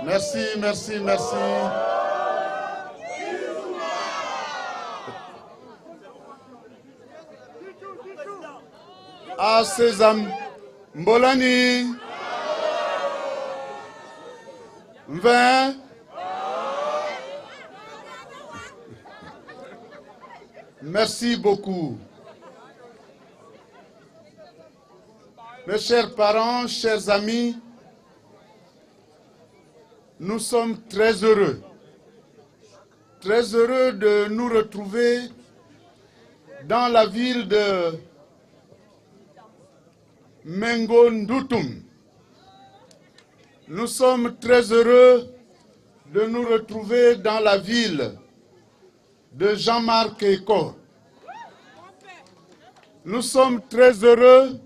Merci, merci, merci. À Sésame, Mbolani, 20. Merci beaucoup. Mes chers parents, chers amis, nous sommes très heureux de nous retrouver dans la ville de Mengo-Ndoutoum. Nous sommes très heureux de nous retrouver dans la ville de Jean-Marc Eko. Nous sommes très heureux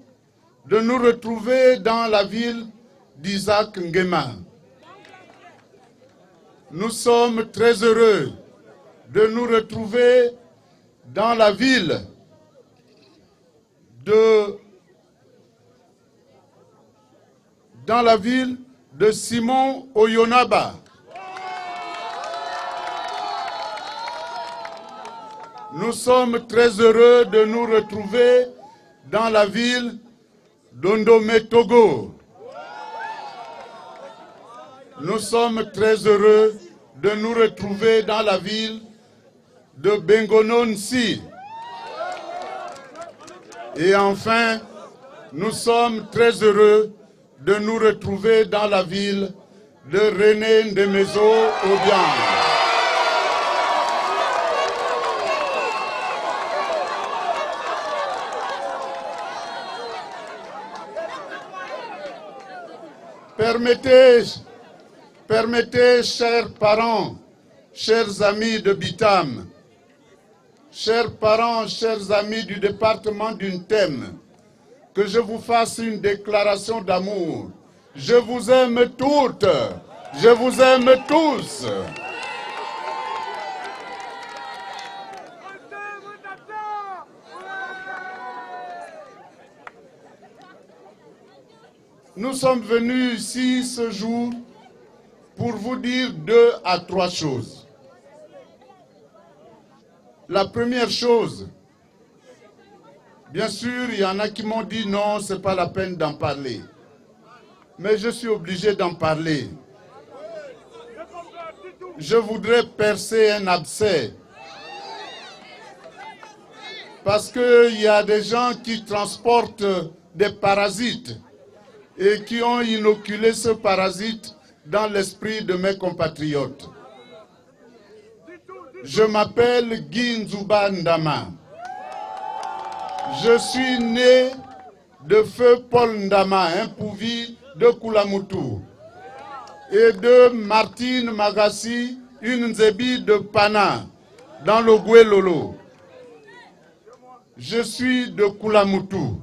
de nous retrouver dans la ville d'Isaac Nguema. Nous sommes très heureux de nous retrouver dans la ville de Simon Oyonaba. Nous sommes très heureux de nous retrouver dans la ville d'Ondomé Togo. Nous sommes très heureux de nous retrouver dans la ville de Bengononsi. Et enfin, nous sommes très heureux de nous retrouver dans la ville de René Ndemezo-Obiang. Permettez, chers parents, chers amis de Bitam, chers parents, chers amis du département d'Untem, que je vous fasse une déclaration d'amour. Je vous aime toutes, je vous aime tous. Nous sommes venus ici ce jour pour vous dire 2 à 3 choses. La première chose, bien sûr, il y en a qui m'ont dit non, ce n'est pas la peine d'en parler. Mais je suis obligé d'en parler. Je voudrais percer un abcès. Parce qu'il y a des gens qui transportent des parasites et qui ont inoculé ce parasite dans l'esprit de mes compatriotes. Je m'appelle Guy Nzouba Ndama. Je suis né de feu Paul Ndama, un pouvi de Koulamoutou, et de Martine Magassi, une Nzebi de Pana, dans le Gouelolo. Je suis de Koulamoutou.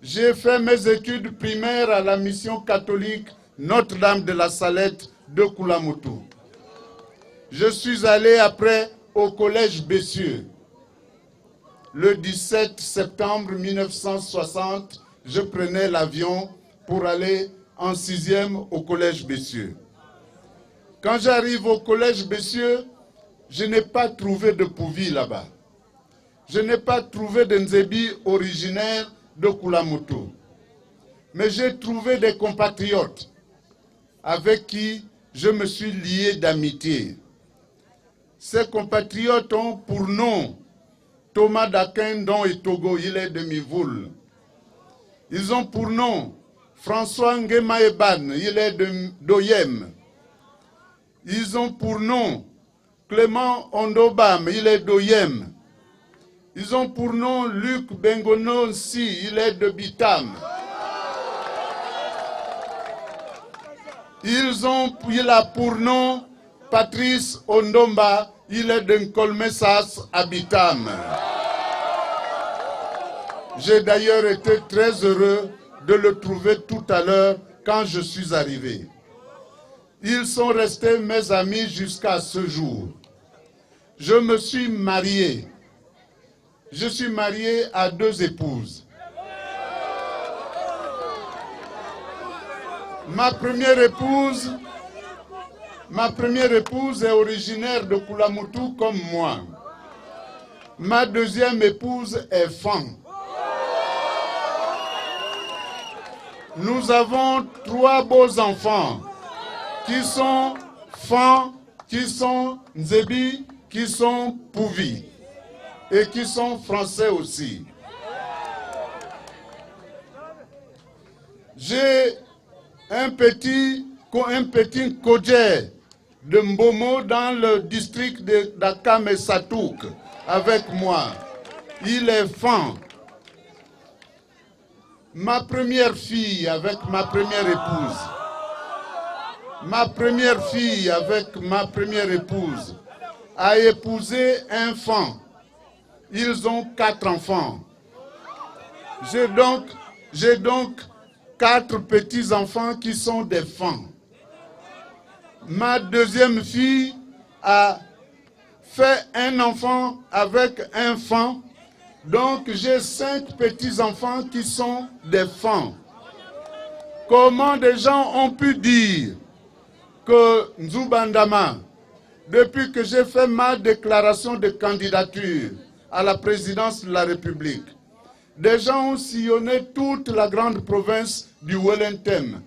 J'ai fait mes études primaires à la mission catholique Notre-Dame de la Salette de Koulamoutou. Je suis allé après au collège Bessieux. Le 17 septembre 1960, je prenais l'avion pour aller en 6e au collège Bessieux. Quand j'arrive au collège Bessieux, je n'ai pas trouvé de pouvi là-bas. Je n'ai pas trouvé de Nzebi originaire de Koulamoutou. Mais j'ai trouvé des compatriotes avec qui je me suis lié d'amitié. Ces compatriotes ont pour nom Thomas Dakindon et Togo, il est de Mivoul. Ils ont pour nom François Nguema Eban, il est de Doyem. Ils ont pour nom Clément Ondobam, il est d'Oyem. Ils ont pour nom Luc Bengononsi, il est de Bitam. Il a pour nom Patrice Ondomba, il est de Nkolmessas à Bitam. J'ai d'ailleurs été très heureux de le trouver tout à l'heure quand je suis arrivé. Ils sont restés mes amis jusqu'à ce jour. Je me suis marié. Je suis marié à 2 épouses. Ma première épouse est originaire de Koulamoutou comme moi. Ma deuxième épouse est Fan. Nous avons 3 beaux enfants qui sont Fan, qui sont Nzebi, qui sont Pouvi et qui sont français aussi. J'ai un petit Kodje de Mbomo dans le district de Dakam et Satouk avec moi. Il est Fan. Ma première fille avec ma première épouse. Ma première fille avec ma première épouse a épousé un Fan. Ils ont 4 enfants. J'ai donc 4 petits-enfants qui sont des Fans. Ma deuxième fille a fait un enfant avec un Fan. Donc j'ai 5 petits-enfants qui sont des Fans. Comment des gens ont pu dire que Nzubandama, depuis que j'ai fait ma déclaration de candidature à la présidence de la République, des gens ont sillonné toute la grande province du Wellington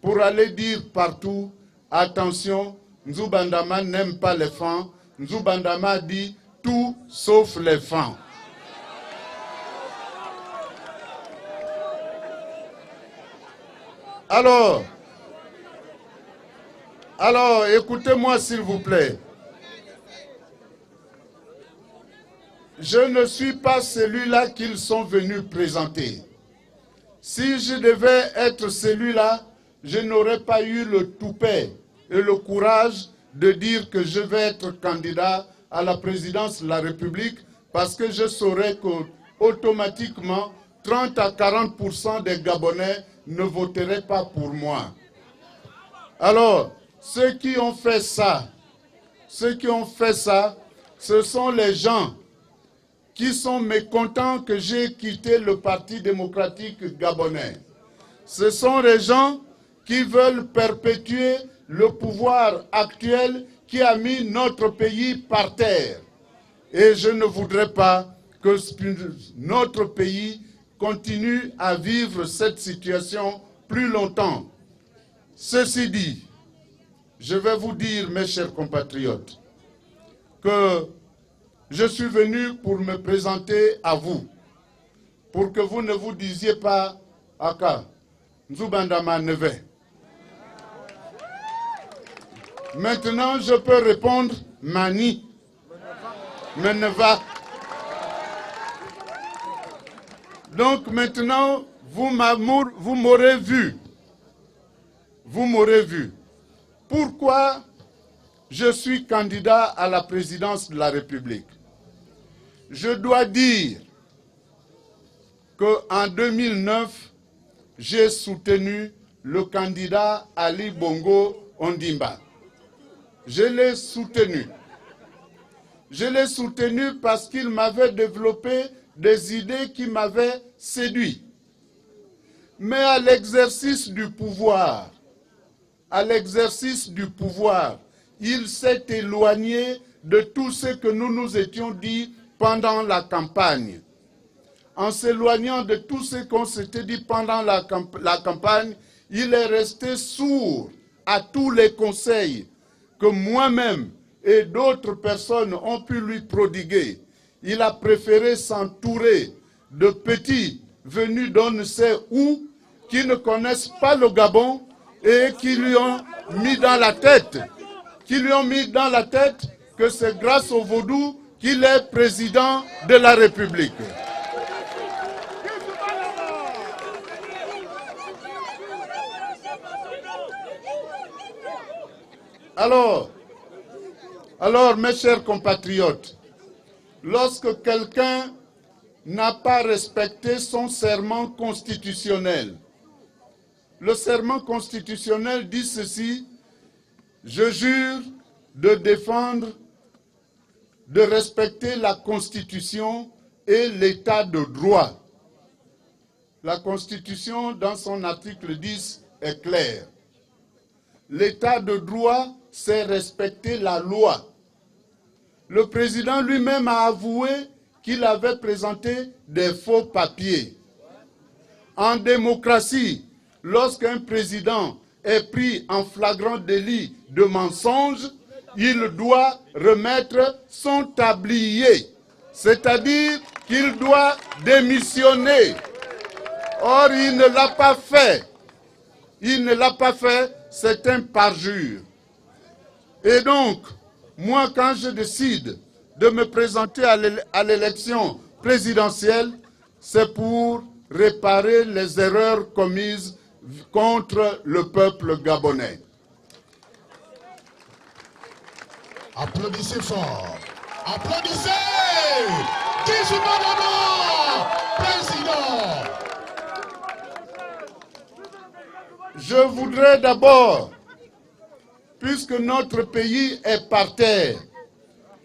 pour aller dire partout, attention, Nzubandama n'aime pas les Fans. Nzubandama dit tout sauf les Fans. Alors, écoutez-moi s'il vous plaît. Je ne suis pas celui-là qu'ils sont venus présenter. Si je devais être celui-là, je n'aurais pas eu le toupet et le courage de dire que je vais être candidat à la présidence de la République parce que je saurais qu'automatiquement, 30 à 40% des Gabonais ne voteraient pas pour moi. Alors, ceux qui ont fait ça, ce sont les gens qui sont mécontents que j'ai quitté le Parti démocratique gabonais. Ce sont les gens qui veulent perpétuer le pouvoir actuel qui a mis notre pays par terre. Et je ne voudrais pas que notre pays continue à vivre cette situation plus longtemps. Ceci dit, je vais vous dire, mes chers compatriotes, que je suis venu pour me présenter à vous, pour que vous ne vous disiez pas « Aka, Nzubandama Neve ». Maintenant, je peux répondre « Mani, Meneva ». Donc maintenant, vous m'aurez vu. Vous m'aurez vu. Pourquoi je suis candidat à la présidence de la République? Je dois dire qu'en 2009, j'ai soutenu le candidat Ali Bongo Ondimba. Je l'ai soutenu. Je l'ai soutenu parce qu'il m'avait développé des idées qui m'avaient séduit. Mais à l'exercice du pouvoir, il s'est éloigné de tout ce que nous nous étions dit pendant la campagne. En s'éloignant de tout ce qu'on s'était dit pendant la campagne, il est resté sourd à tous les conseils que moi-même et d'autres personnes ont pu lui prodiguer. Il a préféré s'entourer de petits venus d'on ne sait où, qui ne connaissent pas le Gabon et qui lui ont mis dans la tête, que c'est grâce au vaudou qu'il est président de la République. Alors, mes chers compatriotes, lorsque quelqu'un n'a pas respecté son serment constitutionnel, le serment constitutionnel dit ceci: je jure de défendre, de respecter la Constitution et l'état de droit. La Constitution, dans son article 10, est claire. l'état de droit, c'est respecter la loi. Le président lui-même a avoué qu'il avait présenté des faux papiers. En démocratie, lorsqu'un président est pris en flagrant délit de mensonge, il doit remettre son tablier, c'est-à-dire qu'il doit démissionner. Or, il ne l'a pas fait. Il ne l'a pas fait, c'est un parjure. Et donc, moi, quand je décide de me présenter à l'élection présidentielle, c'est pour réparer les erreurs commises contre le peuple gabonais. Applaudissez fort. Applaudissez. Djissouma Dabo, président. Je voudrais d'abord, puisque notre pays est par terre,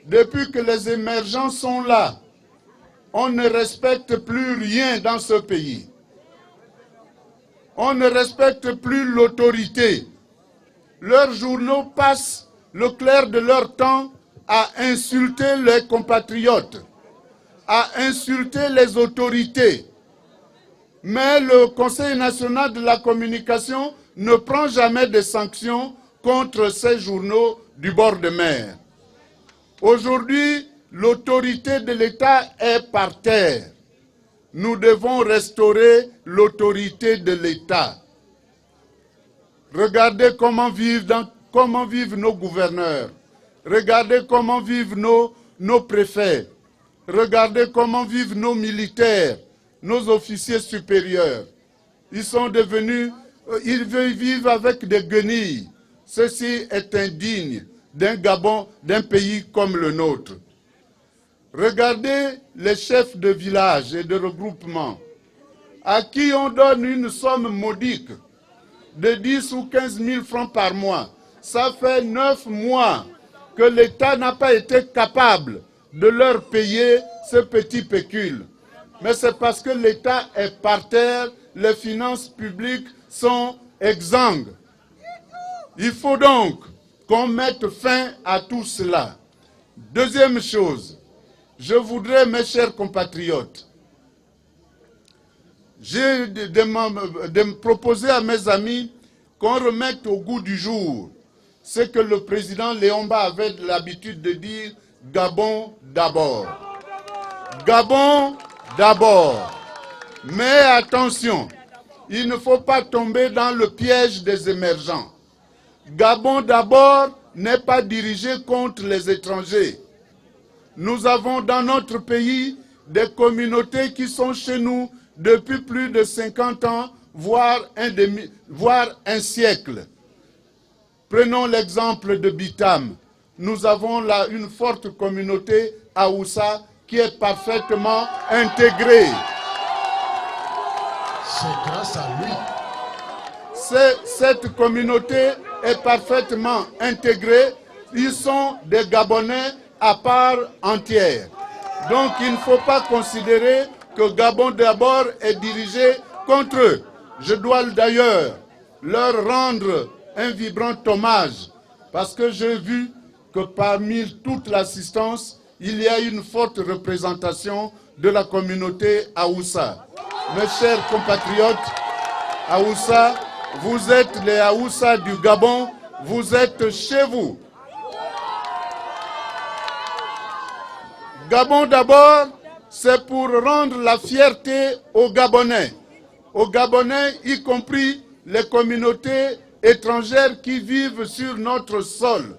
depuis que les émergents sont là, on ne respecte plus rien dans ce pays. On ne respecte plus l'autorité. Leurs journaux passent le clair de leur temps à insulter les compatriotes, à insulter les autorités. Mais le Conseil national de la communication ne prend jamais de sanctions contre ces journaux du bord de mer. Aujourd'hui, l'autorité de l'État est par terre. Nous devons restaurer l'autorité de l'État. Regardez comment vivent nos gouverneurs. Regardez comment vivent nos préfets. Regardez comment vivent nos militaires, nos officiers supérieurs. Ils vivent avec des guenilles. Ceci est indigne d'un Gabon, d'un pays comme le nôtre. Regardez les chefs de village et de regroupement, à qui on donne une somme modique de 10 ou 15 000 francs par mois. Ça fait 9 mois que l'État n'a pas été capable de leur payer ce petit pécule. Mais c'est parce que l'État est par terre, les finances publiques sont exsangues. Il faut donc qu'on mette fin à tout cela. Deuxième chose, je voudrais, mes chers compatriotes, j'ai de proposer à mes amis qu'on remette au goût du jour ce que le président Léomba avait l'habitude de dire, Gabon d'abord. Gabon d'abord. Mais attention, il ne faut pas tomber dans le piège des émergents. Gabon d'abord n'est pas dirigé contre les étrangers. Nous avons dans notre pays des communautés qui sont chez nous depuis plus de 50 ans, voire un siècle. Prenons l'exemple de Bitam. Nous avons là une forte communauté Haoussa qui est parfaitement intégrée. C'est grâce à lui. Cette communauté est parfaitement intégrée. Ils sont des Gabonais à part entière. Donc il ne faut pas considérer que Gabon d'abord est dirigé contre eux. Je dois d'ailleurs leur rendre un vibrant hommage parce que j'ai vu que parmi toute l'assistance, il y a une forte représentation de la communauté Haoussa. Mes chers compatriotes, Haoussa, vous êtes les Haoussa du Gabon, vous êtes chez vous. Gabon d'abord, c'est pour rendre la fierté aux Gabonais, y compris les communautés étrangères qui vivent sur notre sol,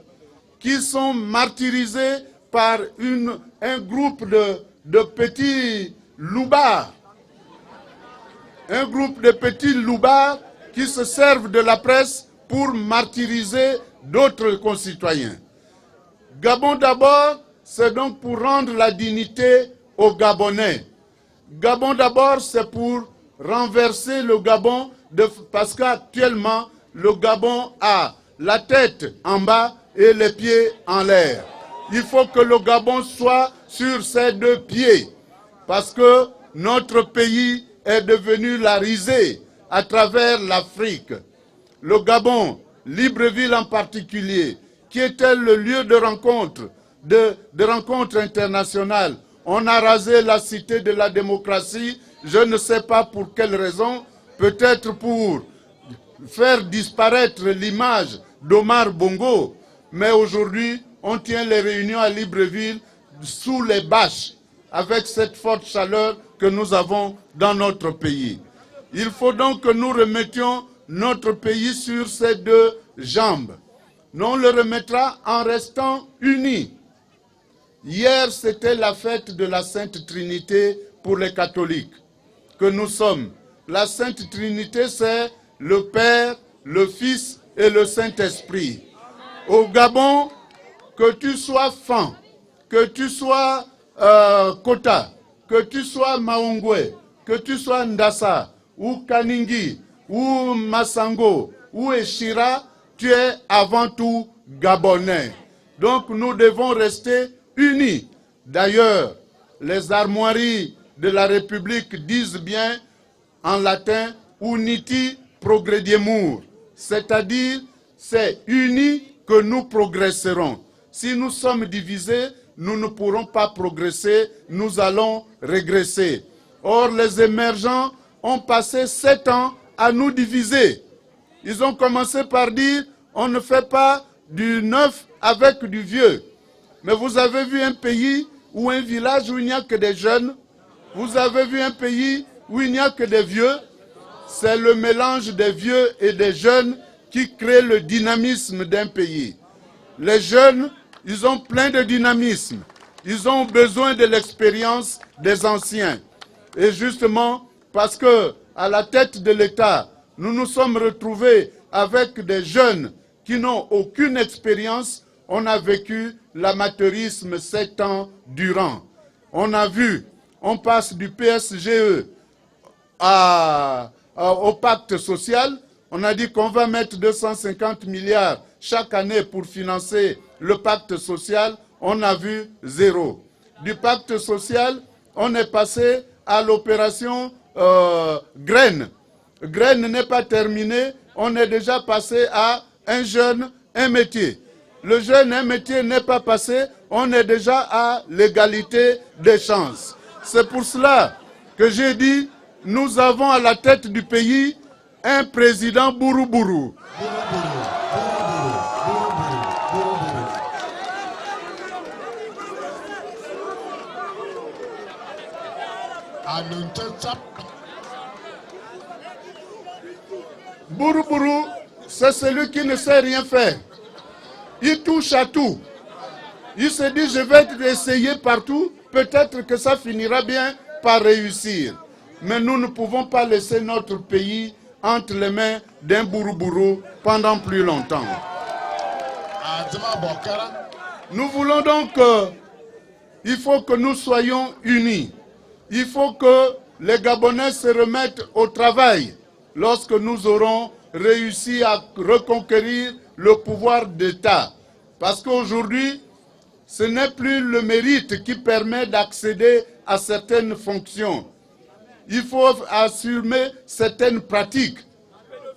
qui sont martyrisées par un groupe de petits loupards. Un groupe de petits loupards qui se servent de la presse pour martyriser d'autres concitoyens. Gabon d'abord, c'est donc pour rendre la dignité aux Gabonais. Gabon d'abord, c'est pour renverser le Gabon, parce qu'actuellement, le Gabon a la tête en bas et les pieds en l'air. Il faut que le Gabon soit sur ses deux pieds, parce que notre pays est devenu la risée à travers l'Afrique. Le Gabon Libreville en particulier, qui était le lieu de rencontre, de rencontre internationale. On a rasé la cité de la démocratie, je ne sais pas pour quelle raison, peut-être pour faire disparaître l'image d'Omar Bongo, mais aujourd'hui, on tient les réunions à Libreville sous les bâches, avec cette forte chaleur que nous avons dans notre pays. Il faut donc que nous remettions notre pays sur ses deux jambes. Nous on le remettra en restant unis. Hier, c'était la fête de la Sainte Trinité pour les catholiques que nous sommes. La Sainte Trinité, c'est le Père, le Fils et le Saint-Esprit. Au Gabon, que tu sois Fan, que tu sois Kota, que tu sois Maungwe, que tu sois Ndassa, ou Kaningi, ou Massango, ou Eshira, tu es avant tout Gabonais. Donc nous devons rester unis. D'ailleurs, les armoiries de la République disent bien en latin « uniti progrediemur », c'est-à-dire c'est unis que nous progresserons. Si nous sommes divisés, nous ne pourrons pas progresser, nous allons régresser. Or, les émergents ont passé 7 ans à nous diviser. Ils ont commencé par dire « on ne fait pas du neuf avec du vieux ». Mais vous avez vu un pays ou un village où il n'y a que des jeunes? Vous avez vu un pays où il n'y a que des vieux? C'est le mélange des vieux et des jeunes qui crée le dynamisme d'un pays. Les jeunes, ils ont plein de dynamisme. Ils ont besoin de l'expérience des anciens. Et justement, parce que à la tête de l'État, nous nous sommes retrouvés avec des jeunes qui n'ont aucune expérience, on a vécu l'amateurisme 7 ans durant. On a vu, on passe du PSGE au pacte social. On a dit qu'on va mettre 250 milliards chaque année pour financer le pacte social. On a vu 0. Du pacte social, on est passé à l'opération Graines. Graines n'est pas terminée. On est déjà passé à un jeune, un métier. Le jeune, un métier n'est pas passé. On est déjà à l'égalité des chances. C'est pour cela que j'ai dit, nous avons à la tête du pays un président Bouroubouroux. Bouroubouroux, c'est celui qui ne sait rien faire. Il touche à tout. Il se dit, je vais essayer partout, peut-être que ça finira bien par réussir. Mais nous ne pouvons pas laisser notre pays entre les mains d'un Bouroubouroux pendant plus longtemps. Nous voulons donc il faut que nous soyons unis. Il faut que les Gabonais se remettent au travail lorsque nous aurons réussi à reconquérir le pouvoir d'État. Parce qu'aujourd'hui, ce n'est plus le mérite qui permet d'accéder à certaines fonctions. Il faut assumer certaines pratiques.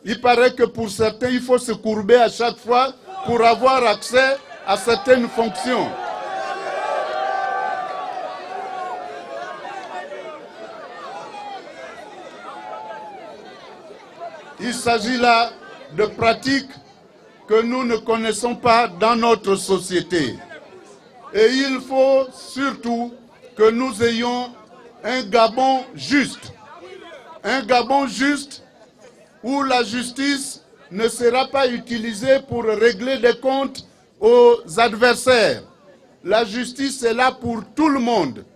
Il paraît que pour certains, il faut se courber à chaque fois pour avoir accès à certaines fonctions. Il s'agit là de pratiques que nous ne connaissons pas dans notre société. Et il faut surtout que nous ayons un Gabon juste. Un Gabon juste où la justice ne sera pas utilisée pour régler des comptes aux adversaires. La justice est là pour tout le monde.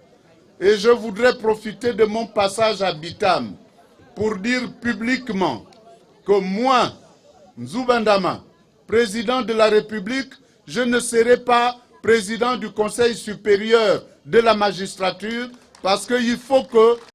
Et je voudrais profiter de mon passage à Bitam pour dire publiquement que moi, Nzouba Ndama, président de la République, je ne serai pas président du Conseil supérieur de la magistrature parce qu'il faut que